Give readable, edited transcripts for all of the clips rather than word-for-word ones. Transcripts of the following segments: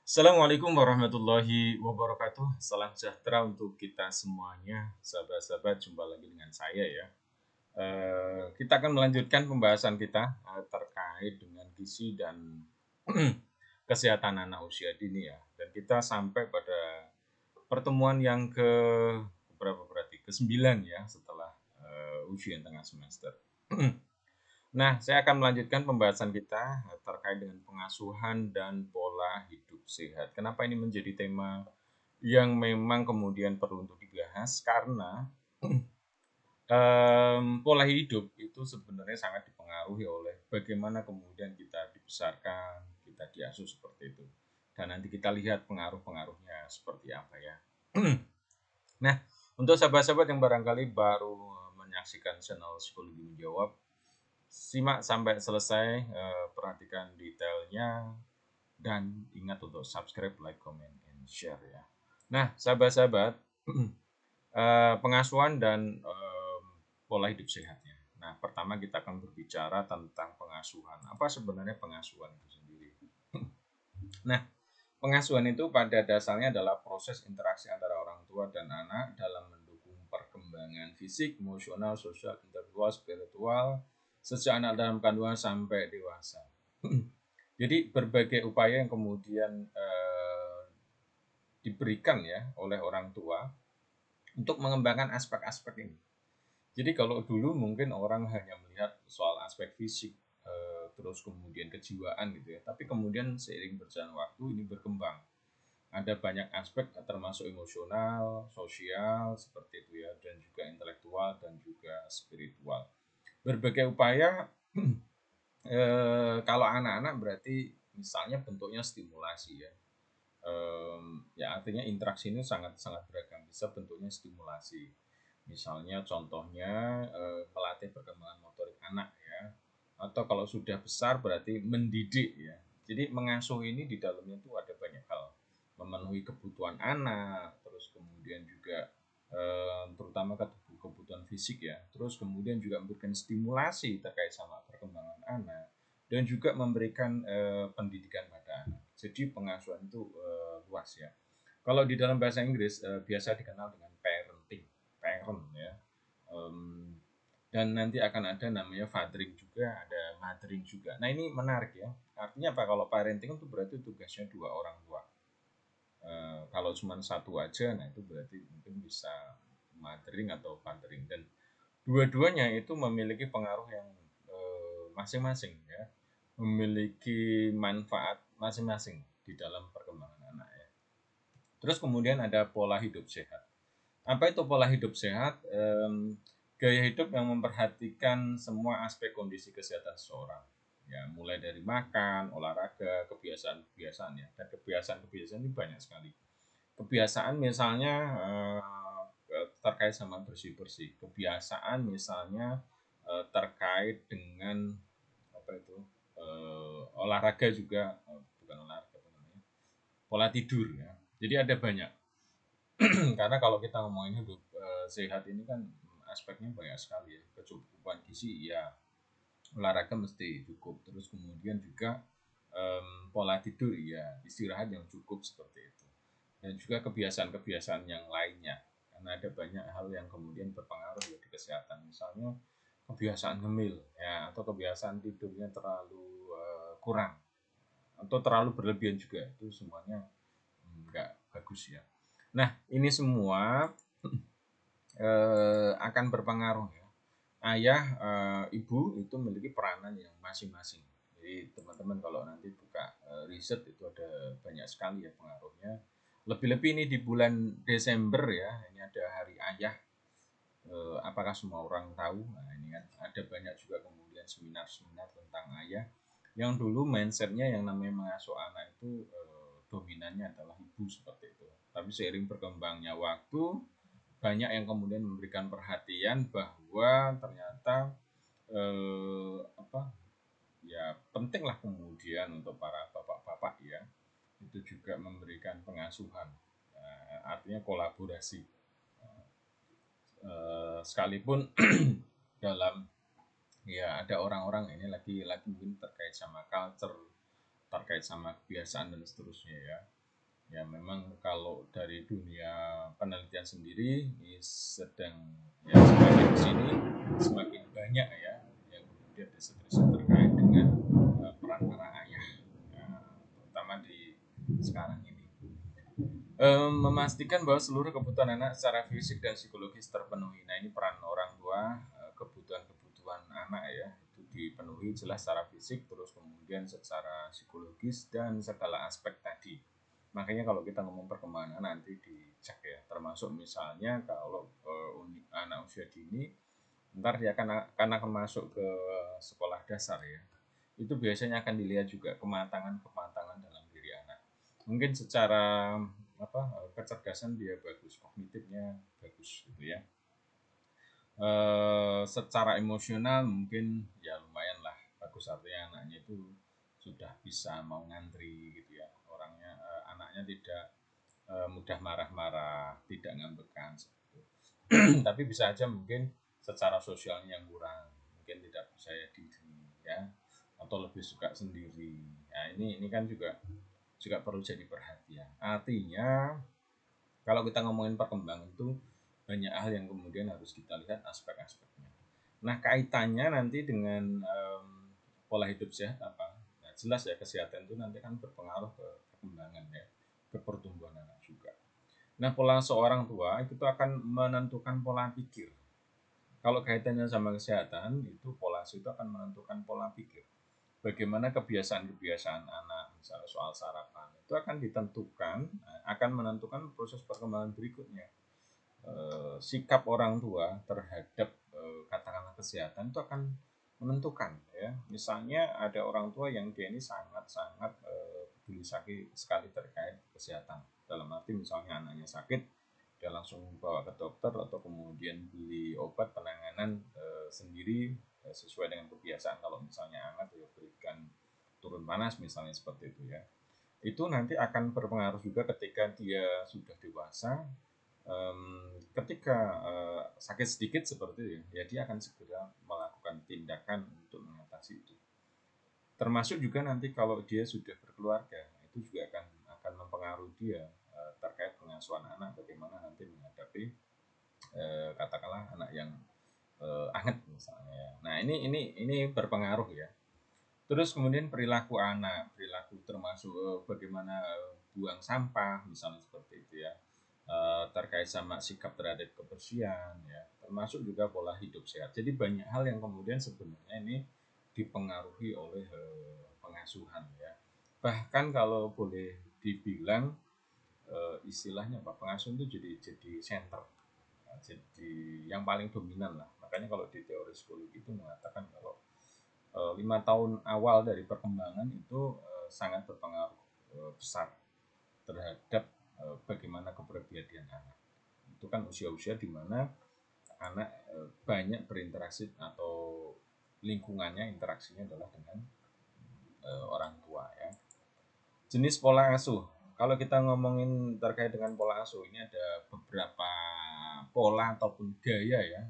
Assalamualaikum warahmatullahi wabarakatuh. Salam sejahtera untuk kita semuanya. Sahabat-sahabat, jumpa lagi dengan saya ya. Kita akan melanjutkan pembahasan kita terkait dengan gizi dan kesehatan anak usia dini ya. Dan kita sampai pada pertemuan yang ke berapa berarti? Ke-9 ya setelah ujian tengah semester. Nah, saya akan melanjutkan pembahasan kita terkait dengan pengasuhan dan pola hidup sehat. Kenapa ini menjadi tema yang memang kemudian perlu untuk dibahas? Karena pola hidup itu sebenarnya sangat dipengaruhi oleh bagaimana kemudian kita dibesarkan, kita diasuh seperti itu. Dan nanti kita lihat pengaruh-pengaruhnya seperti apa ya. Nah, untuk sahabat-sahabat yang barangkali baru menyaksikan channel Psikologi Menjawab, simak sampai selesai, perhatikan detailnya, dan ingat untuk subscribe, like, comment, and share ya. Nah, sahabat-sahabat, pengasuhan dan pola hidup sehatnya. Nah, pertama kita akan berbicara tentang pengasuhan. Apa sebenarnya pengasuhan itu sendiri? Nah, pengasuhan itu pada dasarnya adalah proses interaksi antara orang tua dan anak dalam mendukung perkembangan fisik, emosional, sosial, intelektual, spiritual sejak anak dalam kandungan sampai dewasa. Jadi berbagai upaya yang kemudian diberikan ya oleh orang tua untuk mengembangkan aspek-aspek ini. Jadi kalau dulu mungkin orang hanya melihat soal aspek fisik, terus kemudian kejiwaan gitu ya. Tapi kemudian seiring berjalan waktu ini berkembang. Ada banyak aspek termasuk emosional, sosial seperti itu ya, dan juga intelektual dan juga spiritual. Berbagai upaya kalau anak-anak berarti misalnya bentuknya stimulasi ya. Ya artinya interaksi ini sangat sangat beragam, bisa bentuknya stimulasi. Misalnya contohnya melatih perkembangan motorik anak ya. Atau kalau sudah besar berarti mendidik ya. Jadi mengasuh ini di dalamnya itu ada banyak hal. Memenuhi kebutuhan anak, terus kemudian juga terutama kebutuhan fisik ya. Terus kemudian juga memberikan stimulasi terkait sama perkembangan anak dan juga memberikan pendidikan pada anak. Jadi pengasuhan itu luas ya. Kalau di dalam bahasa Inggris biasa dikenal dengan parenting, parent ya. Dan nanti akan ada namanya fathering juga, ada mothering juga. Nah ini menarik ya. Artinya apa? Kalau parenting itu berarti tugasnya dua orang tua. Kalau cuma satu aja, nah itu berarti mungkin bisa mothering atau fathering. Dan dua-duanya itu memiliki pengaruh yang masing-masing ya, memiliki manfaat masing-masing di dalam perkembangan anak ya. Terus kemudian ada pola hidup sehat. Apa itu pola hidup sehat? Gaya hidup yang memperhatikan semua aspek kondisi kesehatan seseorang. Ya, mulai dari makan, olahraga, kebiasaan-kebiasaan ya. Dan kebiasaan-kebiasaan ini banyak sekali. Kebiasaan misalnya terkait sama bersih-bersih. Kebiasaan misalnya terkait dengan apa itu? Olahraga juga, bukan olahraga apa namanya? Pola tidur ya. Jadi ada banyak. Karena kalau kita ngomongin hidup sehat ini kan aspeknya banyak sekali ya. Kecukupan gizi ya, olahraga mesti cukup, terus kemudian juga pola tidur ya, istirahat yang cukup seperti itu, dan juga kebiasaan-kebiasaan yang lainnya, karena ada banyak hal yang kemudian berpengaruh ya di kesehatan. Misalnya kebiasaan ngemil ya, atau kebiasaan tidurnya terlalu kurang atau terlalu berlebihan juga, itu semuanya nggak bagus ya. Nah ini semua akan berpengaruh ya. Ayah, ibu itu memiliki peranan yang masing-masing. Jadi teman-teman kalau nanti buka riset itu ada banyak sekali ya pengaruhnya. Lebih-lebih ini di bulan Desember ya, ini ada Hari Ayah. Apakah semua orang tahu? Nah ini kan ada banyak juga kemudian seminar-seminar tentang ayah. Yang dulu mindsetnya yang namanya mengasuh anak itu dominannya adalah ibu seperti itu. Tapi seiring berkembangnya waktu, banyak yang kemudian memberikan perhatian bahwa ternyata apa ya pentinglah kemudian untuk para bapak-bapak ya itu juga memberikan pengasuhan. Artinya kolaborasi. Sekalipun dalam ya ada orang-orang ini lagi mungkin terkait sama culture terkait sama kebiasaan dan seterusnya ya. Ya memang kalau dari dunia penelitian sendiri ini sedang ya semakin kesini semakin banyak ya yang kemudian riset-riset terkait dengan peran para ayah, ya, terutama di sekarang ini. Memastikan bahwa seluruh kebutuhan anak secara fisik dan psikologis terpenuhi. Nah ini peran orang tua, kebutuhan-kebutuhan anak ya itu dipenuhi jelas secara fisik, terus kemudian secara psikologis dan segala aspek tadi. Makanya kalau kita ngomong perkembangan nanti dicek ya, termasuk misalnya kalau anak usia dini, ntar dia akan masuk ke sekolah dasar ya. Itu biasanya akan dilihat juga kematangan dalam diri anak. Mungkin secara kecerdasan dia bagus, kognitifnya bagus gitu ya. Secara emosional mungkin ya lumayan lah bagus, artinya anaknya itu sudah bisa mau ngantri gitu ya, orangnya anaknya tidak mudah marah-marah, tidak ngambekan gitu. Tapi bisa aja mungkin secara sosialnya yang kurang, mungkin tidak percaya diri ya, atau lebih suka sendiri. Nah ini kan juga perlu jadi perhatian. Artinya kalau kita ngomongin perkembangan itu banyak hal yang kemudian harus kita lihat aspek-aspeknya. Nah kaitannya nanti dengan pola hidup sehat apa? Nah, jelas ya kesehatan itu nanti kan berpengaruh ke perkembangan ya, ke pertumbuhan anak juga. Nah pola seorang tua itu akan menentukan pola pikir. Kalau kaitannya sama kesehatan itu pola asuh itu akan menentukan pola pikir. Bagaimana kebiasaan-kebiasaan anak, misalnya soal sarapan, itu akan ditentukan, akan menentukan proses perkembangan berikutnya. Sikap orang tua terhadap katakanlah kesehatan itu akan menentukan ya. Misalnya ada orang tua yang dia ini sangat-sangat peduli sekali terkait kesehatan. Dalam arti misalnya anaknya sakit, dia langsung bawa ke dokter atau kemudian beli obat penanganan sendiri sesuai dengan kebiasaan. Kalau misalnya hangat ya berikan turun panas misalnya seperti itu ya. Itu nanti akan berpengaruh juga ketika dia sudah dewasa. Ketika sakit sedikit seperti itu ya dia akan segera melakukan tindakan untuk mengatasi itu. Termasuk juga nanti kalau dia sudah berkeluarga, itu juga akan mempengaruhi dia terkait pengasuhan anak, bagaimana nanti menghadapi katakanlah anak yang anget misalnya. Nah ini berpengaruh ya. Terus kemudian perilaku anak, perilaku termasuk bagaimana buang sampah misalnya seperti itu ya, terkait sama sikap terhadap kebersihan ya, termasuk juga pola hidup sehat. Jadi banyak hal yang kemudian sebenarnya ini dipengaruhi oleh pengasuhan ya. Bahkan kalau boleh dibilang istilahnya apa, pengasuhan itu jadi center, jadi yang paling dominan lah. Makanya kalau di teori psikologi itu mengatakan kalau 5 tahun awal dari perkembangan itu sangat berpengaruh besar terhadap bagaimana kepribadian anak. Itu kan usia-usia di mana anak banyak berinteraksi atau lingkungannya interaksinya adalah dengan orang tua ya. Jenis pola asuh. Kalau kita ngomongin terkait dengan pola asuh, ini ada beberapa pola ataupun gaya ya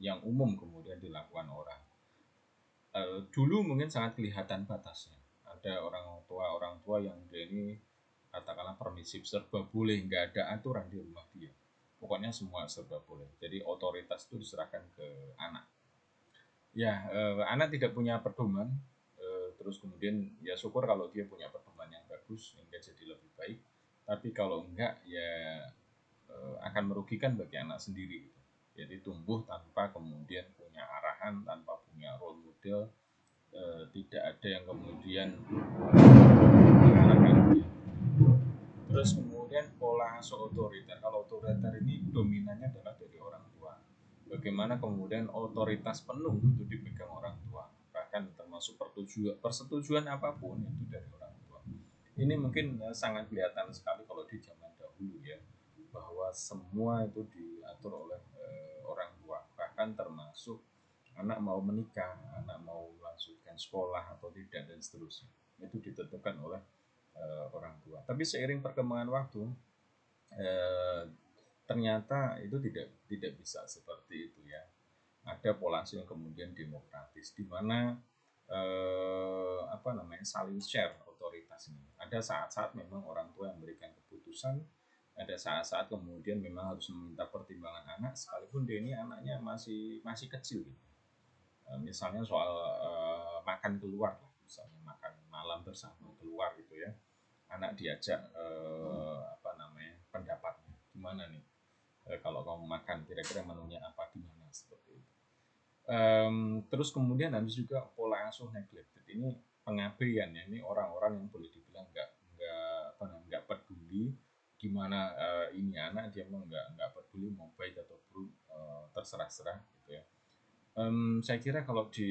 yang umum kemudian dilakukan orang. Dulu mungkin sangat kelihatan batasnya. Ada orang tua yang dia ini katakanlah permisif, serba boleh, nggak ada aturan di rumah dia. Pokoknya semua serba boleh. Jadi otoritas itu diserahkan ke anak. Ya, anak tidak punya pedoman, terus kemudian ya syukur kalau dia punya pedoman yang bagus sehingga jadi lebih baik. Tapi kalau enggak ya akan merugikan bagi anak sendiri. Jadi tumbuh tanpa kemudian punya arahan, tanpa punya role model, tidak ada yang kemudian mengarahkan dia. Terus kemudian pola asuh otoriter. Kalau otoriter ini dominannya adalah dari orang tua. Bagaimana kemudian otoritas penuh itu dipegang orang tua, bahkan termasuk persetujuan apapun itu dari orang tua. Ini mungkin sangat kelihatan sekali kalau di zaman dahulu ya, bahwa semua itu diatur oleh orang tua, bahkan termasuk anak mau menikah, anak mau melanjutkan sekolah atau tidak dan seterusnya, itu ditentukan oleh orang tua. Tapi seiring perkembangan waktu ternyata itu tidak bisa seperti itu ya. Ada pola asuh yang kemudian demokratis, di mana saling share otoritas ini. Ada saat-saat memang orang tua yang memberikan keputusan, ada saat-saat kemudian memang harus meminta pertimbangan anak, sekalipun dia ini anaknya masih masih kecil gitu. Misalnya soal makan keluar lah, misalnya makan malam bersama keluar gitu ya, anak diajak pendapatnya gimana nih, kalau kamu makan kira-kira menunya apa, gimana, seperti itu. Terus kemudian harus juga pola asuh neglected ini, pengabaian ya, ini orang-orang yang boleh dibilang nggak peduli gimana ini anak, dia mau nggak peduli mau baik atau buruk, terserah-serah gitu ya. Saya kira kalau di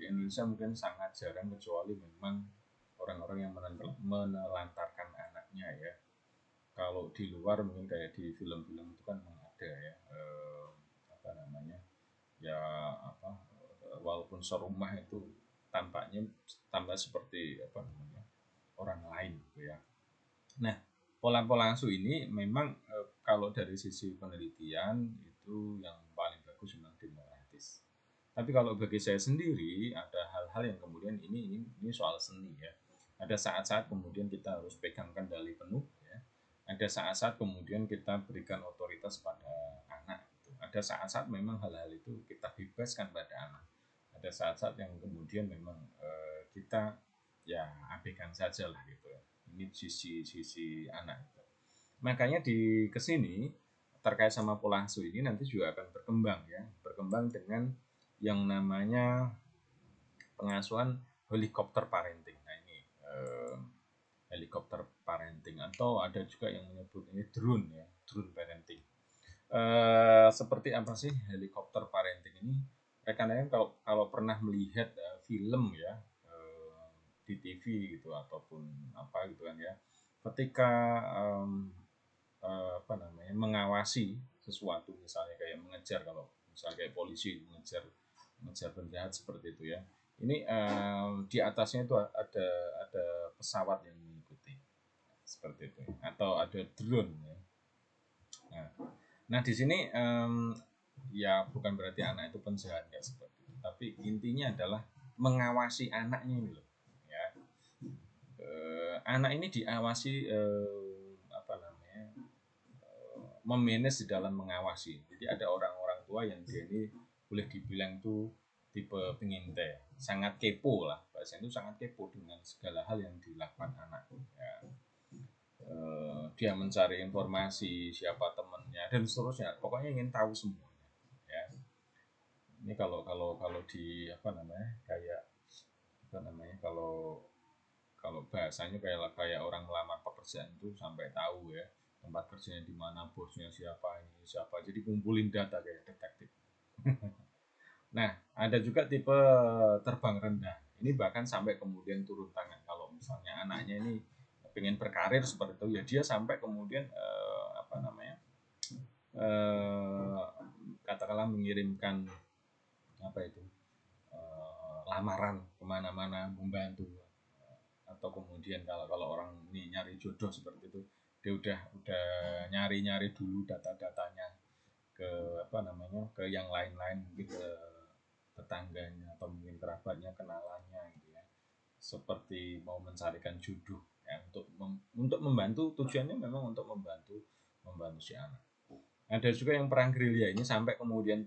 Indonesia mungkin sangat jarang, kecuali memang orang-orang yang menelantarkan anaknya ya. Kalau di luar mungkin kayak di film-film itu kan memang ada ya, apa namanya ya apa walaupun serumah itu tampaknya tambah seperti apa namanya orang lain gitu ya. Nah, pola-pola asuh ini memang kalau dari sisi penelitian itu yang paling bagus memang demokratis. Tapi kalau bagi saya sendiri ada hal-hal yang kemudian ini soal seni ya. Ada saat-saat kemudian kita harus pegang kendali penuh ya. Ada saat-saat kemudian kita berikan otoritas pada anak gitu. Ada saat-saat memang hal-hal itu kita bebaskan pada anak. Ada saat-saat yang kemudian memang kita ya abaikan saja lah gitu ya. Ini sisi anak. Makanya di kesini terkait sama pola asuh ini nanti juga akan berkembang ya, berkembang dengan yang namanya pengasuhan helikopter parenting. Nah ini helikopter parenting, atau ada juga yang menyebut ini drone ya, drone parenting. Seperti apa sih helikopter parenting ini? Rekan-rekan kalau pernah melihat film ya di TV gitu ataupun apa gitu kan ya, ketika mengawasi sesuatu, misalnya kayak mengejar, kalau misalnya kayak polisi mengejar penjahat seperti itu ya, ini di atasnya itu ada pesawat yang mengikuti seperti itu, atau ada drone ya. Nah di sini ya bukan berarti anak itu penjahat ya seperti itu, tapi intinya adalah mengawasi anaknya ini loh ya. Anak ini diawasi memanage di dalam mengawasi. Jadi ada orang-orang tua yang dia ini boleh dibilang tuh tipe pengintai, sangat kepo lah, bahasa itu sangat kepo dengan segala hal yang dilakukan anak ya. Dia mencari informasi siapa temannya dan seterusnya, pokoknya ingin tahu semuanya ya. Ini kalau di kalau bahasanya kayak orang melamar pekerjaan itu sampai tahu ya tempat kerjanya di mana, bosnya siapa, ini siapa, jadi kumpulin data kayak detektif. Nah, ada juga tipe terbang rendah. Ini bahkan sampai kemudian turun tangan. Kalau misalnya anaknya ini pengen berkarir seperti itu, ya dia sampai kemudian katakanlah mengirimkan lamaran kemana-mana, membantu, atau kemudian kalau orang ini nyari jodoh seperti itu, dia udah nyari dulu data-datanya ke ke yang lain-lain, mungkin ke tetangganya atau mungkin kerabatnya, kenalannya gitu ya, seperti mau mencarikan jodoh ya, untuk membantu, tujuannya memang untuk membantu si anak. Ada juga yang perang gerilya ini sampai kemudian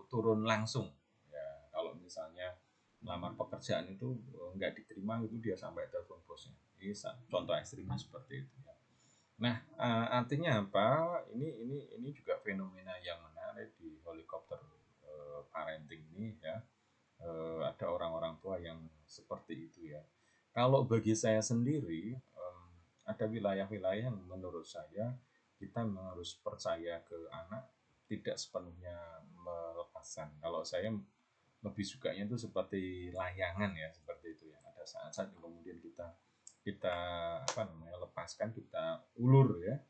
turun langsung ya, kalau misalnya melamar pekerjaan itu nggak diterima itu, dia sampai telepon bosnya. Ini contoh ekstrimnya seperti itu ya. Nah, artinya apa? Ini juga fenomena yang menarik di helikopter parenting ini ya. Ada orang-orang tua yang seperti itu ya. Kalau bagi saya sendiri, ada wilayah-wilayah yang menurut saya kita memang harus percaya ke anak, tidak sepenuhnya melepaskan. Kalau saya lebih sukanya itu seperti layangan ya, seperti itu ya. Ada saat-saat yang kemudian kita kita lepaskan, kita ulur ya,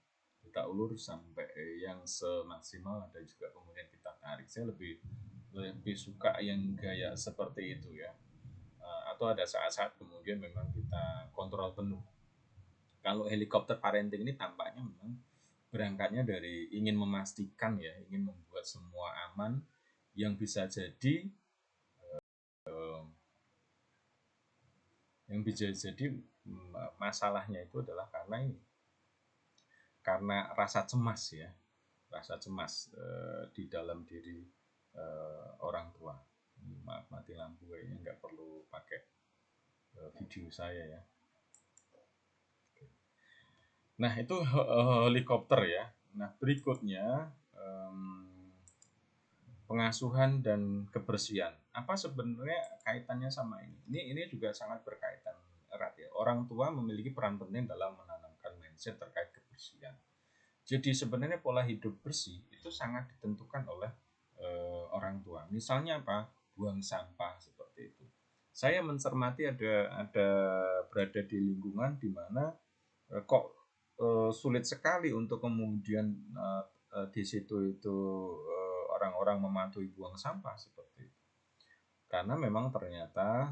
kita ulur sampai yang semaksimal, ada juga kemudian kita tarik. Saya lebih suka yang gaya seperti itu ya. Atau ada saat-saat kemudian memang kita kontrol penuh. Kalau helikopter parenting ini tampaknya memang berangkatnya dari ingin memastikan ya, ingin membuat semua aman, yang bisa jadi Yang bisa jadi masalahnya itu adalah karena ini, karena rasa cemas ya, rasa cemas di dalam diri orang tua. Maaf mati lampu kayaknya nggak perlu pakai video saya ya. Nah itu helikopter ya. Nah berikutnya pengasuhan dan kebersihan. Apa sebenarnya kaitannya sama ini? Ini juga sangat berkaitan erat ya. Orang tua memiliki peran penting dalam menanamkan mindset terkait kebersihan. Jadi sebenarnya pola hidup bersih itu sangat ditentukan oleh orang tua. Misalnya apa? Buang sampah seperti itu. Saya mencermati ada berada di lingkungan di mana kok sulit sekali untuk kemudian di situ itu orang-orang mematuhi buang sampah seperti itu. Karena memang ternyata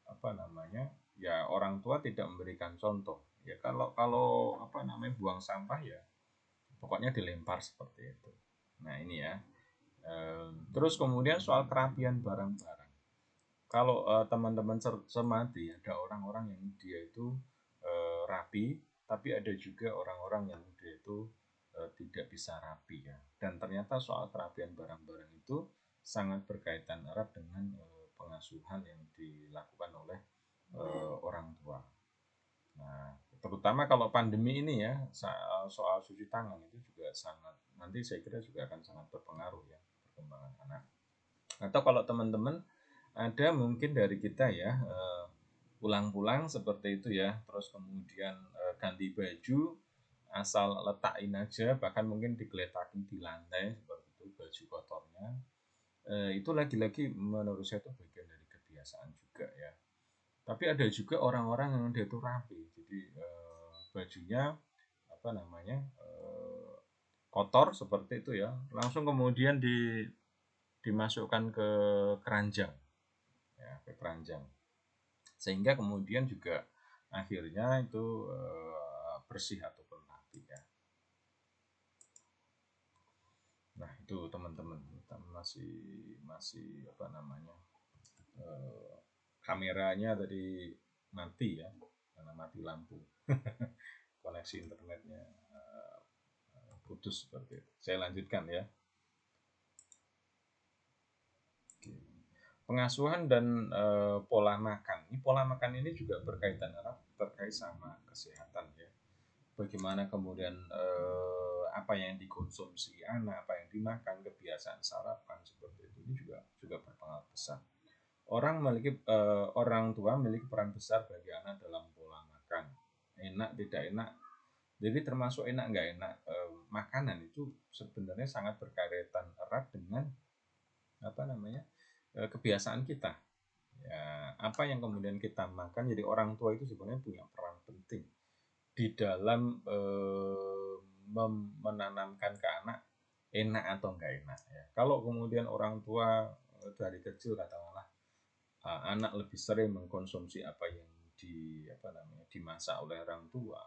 apa namanya, ya orang tua tidak memberikan contoh. Ya kalau kalau apa namanya buang sampah ya pokoknya dilempar seperti itu. Nah ini ya. Terus kemudian soal kerapian barang-barang. Kalau teman-teman cermati ada orang-orang yang dia itu rapi, tapi ada juga orang-orang yang dia itu tidak bisa rapi ya. Dan ternyata soal kerapian barang-barang itu sangat berkaitan erat dengan pengasuhan yang dilakukan oleh orang tua. Nah, terutama kalau pandemi ini ya, soal cuci tangan itu juga sangat, nanti saya kira juga akan sangat berpengaruh ya perkembangan anak. Atau kalau teman-teman ada mungkin dari kita ya pulang-pulang seperti itu ya, terus kemudian ganti baju, asal letakin aja, bahkan mungkin digeletakin di lantai seperti itu baju kotornya. Itu lagi-lagi menurut saya itu bagian dari kebiasaan juga ya. Tapi ada juga orang-orang yang dia itu rapi, jadi bajunya apa namanya kotor seperti itu ya, langsung kemudian dimasukkan ke keranjang, ya ke keranjang, sehingga kemudian juga akhirnya itu bersih ataupun rapi ya. Nah itu teman-teman kita masih masih apa namanya kameranya tadi mati ya karena mati lampu koneksi internetnya putus seperti itu. Saya lanjutkan ya. Pengasuhan dan pola makan. Ini pola makan ini juga berkaitan erat terkait sama kesehatan ya. Bagaimana kemudian apa yang dikonsumsi anak, apa yang dimakan, kebiasaan sarapan seperti itu, ini juga berpengaruh besar. Orang tua memiliki peran besar bagi anak dalam pola makan. Enak tidak enak. Jadi termasuk enak nggak enak makanan itu sebenarnya sangat berkaitan erat dengan apa namanya kebiasaan kita. Ya, apa yang kemudian kita makan, jadi orang tua itu sebenarnya punya peran penting di dalam menanamkan ke anak enak atau enggak enak ya. Kalau kemudian orang tua dari kecil katakanlah anak lebih sering mengkonsumsi apa yang dimasak oleh orang tua,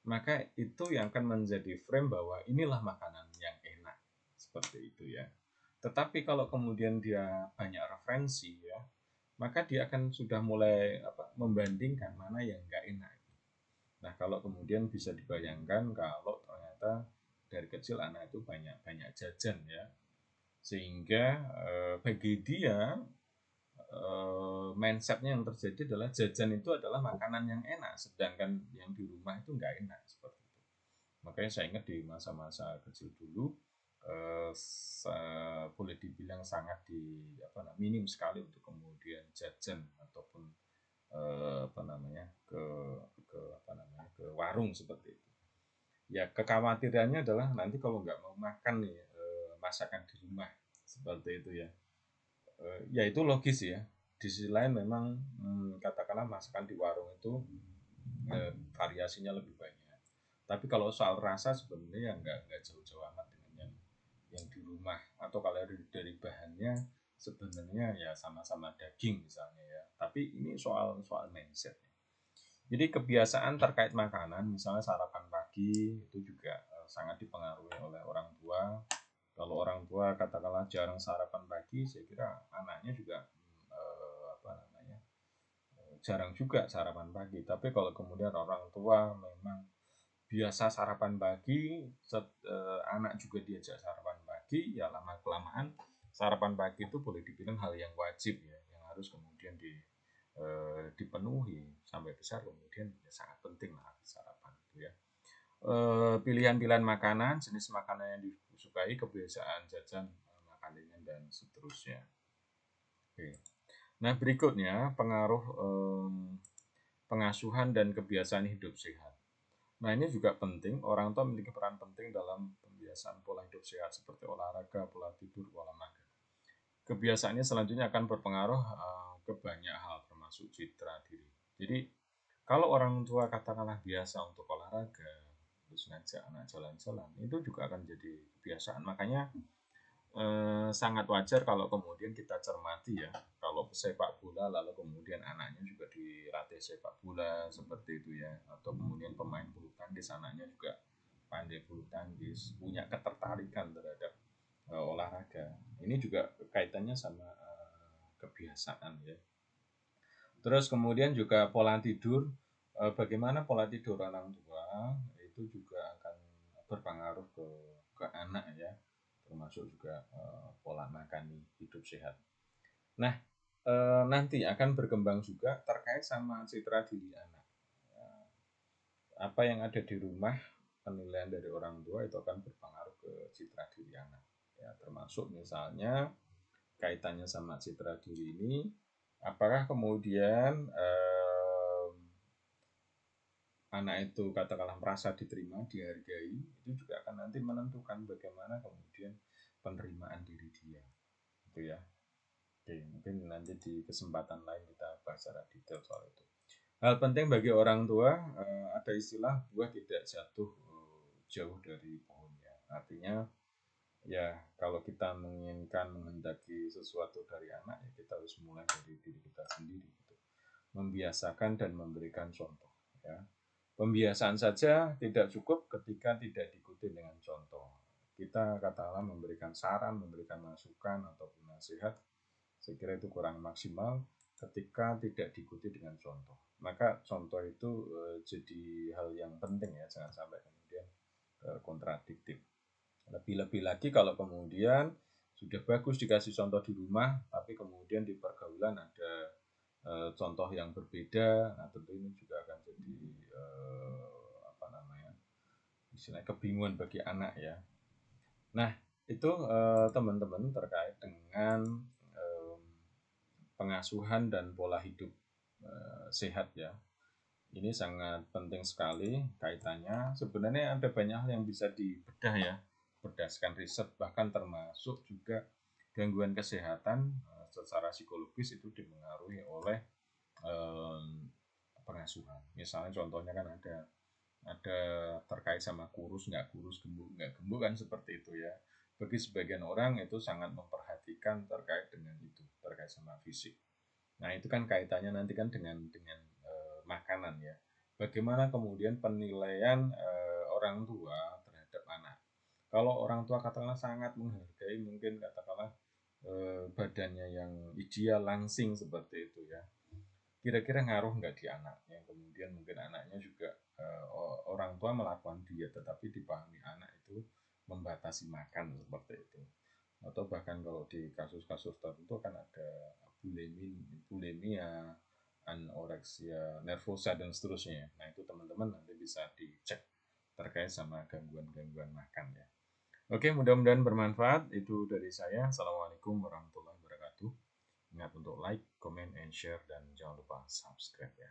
maka itu yang akan menjadi frame bahwa inilah makanan yang enak seperti itu ya. Tetapi kalau kemudian dia banyak referensi ya, maka dia akan sudah mulai membandingkan mana yang enggak enak. Nah, kalau kemudian bisa dibayangkan kalau ternyata dari kecil anak itu banyak banyak jajan ya, sehingga bagi dia mindsetnya yang terjadi adalah jajan itu adalah makanan yang enak, sedangkan yang di rumah itu nggak enak seperti itu. Makanya saya ingat di masa-masa kecil dulu boleh dibilang sangat minim sekali untuk kemudian jajan ataupun ke warung seperti itu. Ya kekhawatirannya adalah nanti kalau nggak mau makan nih masakan di rumah seperti itu ya. Ya itu logis ya. Di sisi lain memang katakanlah masakan di warung itu variasinya lebih banyak. Tapi kalau soal rasa sebenarnya nggak jauh-jauh amat dengan yang di rumah. Atau kalau dari bahannya sebenarnya ya sama-sama daging misalnya ya. Tapi ini soal mindset. Jadi kebiasaan terkait makanan, misalnya sarapan pagi itu juga sangat dipengaruhi oleh orang tua. Kalau orang tua katakanlah jarang sarapan pagi, saya kira anaknya juga jarang juga sarapan pagi. Tapi kalau kemudian orang tua memang biasa sarapan pagi, anak juga diajak sarapan pagi, ya lama kelamaan sarapan pagi itu boleh dibilang hal yang wajib ya, yang harus kemudian dipenuhi sampai besar, kemudian ya sangat penting lah sarapan itu ya. Pilihan-pilihan makanan, jenis makanan yang disukai, kebiasaan jajan, makanan dan seterusnya. Oke. Nah, berikutnya pengaruh pengasuhan dan kebiasaan hidup sehat. Nah, ini juga penting, orang tua memiliki peran penting dalam pembiasaan pola hidup sehat seperti olahraga, pola tidur, pola makan. Kebiasaannya selanjutnya akan berpengaruh ke banyak hal, termasuk citra diri. Jadi, kalau orang tua katakanlah biasa untuk olahraga, terus ngajak anak jalan-jalan, itu juga akan jadi kebiasaan. Makanya sangat wajar kalau kemudian kita cermati ya, kalau sepak bola lalu kemudian anaknya juga dilatih sepak bola seperti itu ya, atau kemudian pemain bulu tangkis anaknya juga pandai bulu tangkis, punya ketertarikan terhadap olahraga. Ini juga kaitannya sama kebiasaan ya. Terus kemudian juga pola tidur, bagaimana pola tidur orang tua itu juga akan berpengaruh ke anak ya, termasuk juga pola makan hidup sehat. Nah, nanti akan berkembang juga terkait sama citra diri anak. Apa yang ada di rumah, penilaian dari orang tua itu akan berpengaruh ke citra diri anak. Ya, termasuk misalnya kaitannya sama citra diri ini, apakah kemudian anak itu katakanlah merasa diterima, dihargai, itu juga akan nanti menentukan bagaimana kemudian penerimaan diri dia, gitu ya. Oke, mungkin nanti di kesempatan lain kita bahas secara detail soal itu. Hal penting bagi orang tua, ada istilah buah tidak jatuh jauh dari pohonnya. Artinya, ya kalau kita menginginkan menghendaki sesuatu dari anak, ya kita harus mulai dari diri kita sendiri, gitu. Membiasakan dan memberikan contoh. Ya. Pembiasaan saja tidak cukup ketika tidak diikuti dengan contoh. Kita katakanlah memberikan saran, memberikan masukan ataupun nasihat, saya kira itu kurang maksimal ketika tidak diikuti dengan contoh. Maka contoh itu jadi hal yang penting ya, jangan sampai kemudian kontradiktif. Lebih-lebih lagi kalau kemudian sudah bagus dikasih contoh di rumah, tapi kemudian di pergaulan ada contoh yang berbeda, nah tentu ini juga akan jadi apa namanya, istilahnya kebingungan bagi anak ya. Nah itu teman-teman terkait dengan pengasuhan dan pola hidup sehat ya. Ini sangat penting sekali kaitannya. Sebenarnya ada banyak hal yang bisa dibedah ya, berdasarkan riset, bahkan termasuk juga gangguan kesehatan secara psikologis itu dipengaruhi oleh pengasuhan. Misalnya contohnya kan ada terkait sama kurus, gemuk nggak gemuk kan seperti itu ya. Bagi sebagian orang itu sangat memperhatikan terkait dengan itu, terkait sama fisik. Nah itu kan kaitannya nanti kan dengan makanan ya. Bagaimana kemudian penilaian orang tua terhadap anak. Kalau orang tua katakanlah sangat menghargai, mungkin katakanlah badannya yang ideal langsing seperti itu ya. Kira-kira ngaruh nggak di anaknya? Kemudian mungkin anaknya juga orang tua melakukan diet, tetapi dipahami anak itu membatasi makan seperti itu. Atau bahkan kalau di kasus-kasus tertentu kan ada bulimia, anoreksia nervosa dan seterusnya. Nah itu teman-teman nanti bisa dicek terkait sama gangguan-gangguan makan ya. Oke, mudah-mudahan bermanfaat. Itu dari saya. Assalamualaikum warahmatullahi wabarakatuh. Ingat untuk like, comment, and share, dan jangan lupa subscribe ya.